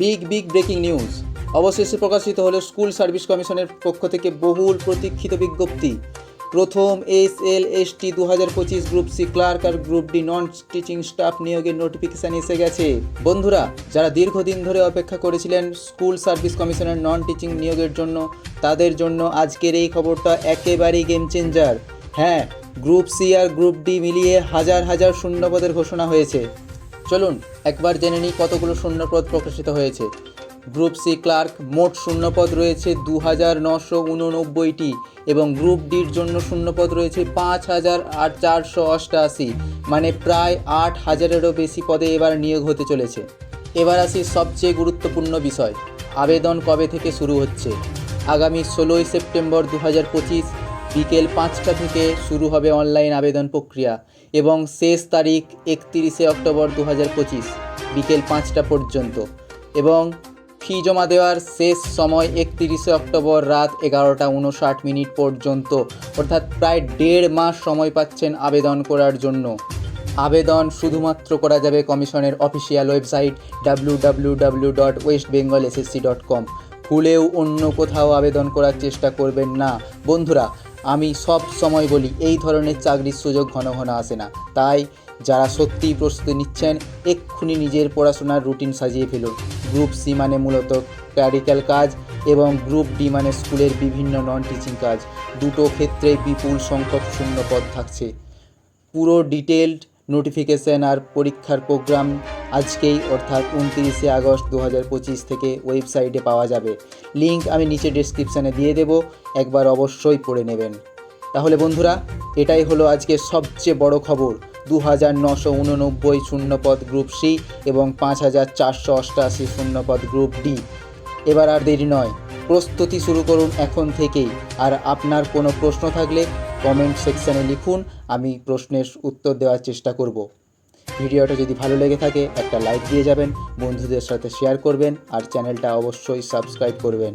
Big breaking news অবশেষে প্রকাশিত হলো স্কুল সার্ভিস কমিশনের পক্ষ থেকে বহুল প্রতীক্ষিত বিজ্ঞপ্তি। প্রথম SLST 2025 গ্রুপ সি ক্লার্ক আর group D non teaching staff নিয়োগের নোটিফিকেশান এসে গেছে। বন্ধুরা, যারা দীর্ঘদিন ধরে অপেক্ষা করেছিলেন স্কুল সার্ভিস কমিশনের নন টিচিং নিয়োগের জন্য, তাদের জন্য আজকের এই খবরটা একেবারেই গেম চেঞ্জার। হ্যাঁ, গ্রুপ সি আর গ্রুপ ডি মিলিয়ে হাজার শূন্যপদের ঘোষণা হয়েছে। চলুন একবার জেনে নিই কতগুলো শূন্যপদ প্রকাশিত হয়েছে। গ্রুপ সি ক্লার্ক মোট শূন্যপদ রয়েছে 2989টি এবং গ্রুপ ডির জন্য শূন্যপদ রয়েছে 5488, মানে প্রায় 8000-এরও বেশি পদে এবার নিয়োগ হতে চলেছে। এবার আসি সবচেয়ে গুরুত্বপূর্ণ বিষয়, আবেদন কবে থেকে শুরু হচ্ছে। আগামী 16ই সেপ্টেম্বর 2025 বিকেল 5টা থেকে শুরু হবে অনলাইন আবেদন প্রক্রিয়া এবং শেষ তারিখ 31শে অক্টোবর 2025 বিকেল 5টা পর্যন্ত, এবং ফি জমা দেওয়ার শেষ সময় 31শে অক্টোবর রাত 11:59 পর্যন্ত, অর্থাৎ প্রায় 1.5 মাস সময় পাচ্ছেন আবেদন করার জন্য। আবেদন শুধুমাত্র করা যাবে কমিশনের অফিসিয়াল ওয়েবসাইট www.westbengalssc.com। ভুলেও অন্য কোথাও আবেদন করার চেষ্টা করবেন না। বন্ধুরা, আমি সব সময় বলি এই ধরনের চাকরির সুযোগ ঘন আসে না, তাই যারা সত্যিই প্রস্তুতি নিচ্ছেন এক্ষুনি নিজের পড়াশোনার রুটিন সাজিয়ে ফেলুন। গ্রুপ সি মানে মূলত ক্লারিক্যাল কাজ এবং গ্রুপ ডি মানে স্কুলের বিভিন্ন নন টিচিং কাজ। দুটো ক্ষেত্রেই বিপুল সংখ্যক শূন্যপদ থাকছে। পুরো ডিটেলড নোটিফিকেশান আর পরীক্ষার প্রোগ্রাম আজকেই অর্থাৎ 29শে আগস্ট 2025 থেকে ওয়েবসাইটে পাওয়া যাবে। লিঙ্ক আমি নিচে ডেসক্রিপশানে দিয়ে দেব, একবার অবশ্যই পড়ে নেবেন। তাহলে বন্ধুরা, এটাই হলো আজকে সবচেয়ে বড় খবর। 2989 শূন্যপদ গ্রুপ সি এবং 5488 শূন্যপদ গ্রুপ ডি। এবার আর দেরি নয়, প্রস্তুতি শুরু করুন এখন থেকেই। আর আপনার কোনো প্রশ্ন থাকলে কমেন্ট সেকশানে লিখুন, আমি প্রশ্নের উত্তর দেওয়ার চেষ্টা করব। ভিডিওটা যদি ভালো লেগে থাকে একটা লাইক দিয়ে যাবেন, বন্ধুদের সাথে শেয়ার করবেন আর চ্যানেলটা অবশ্যই সাবস্ক্রাইব করবেন।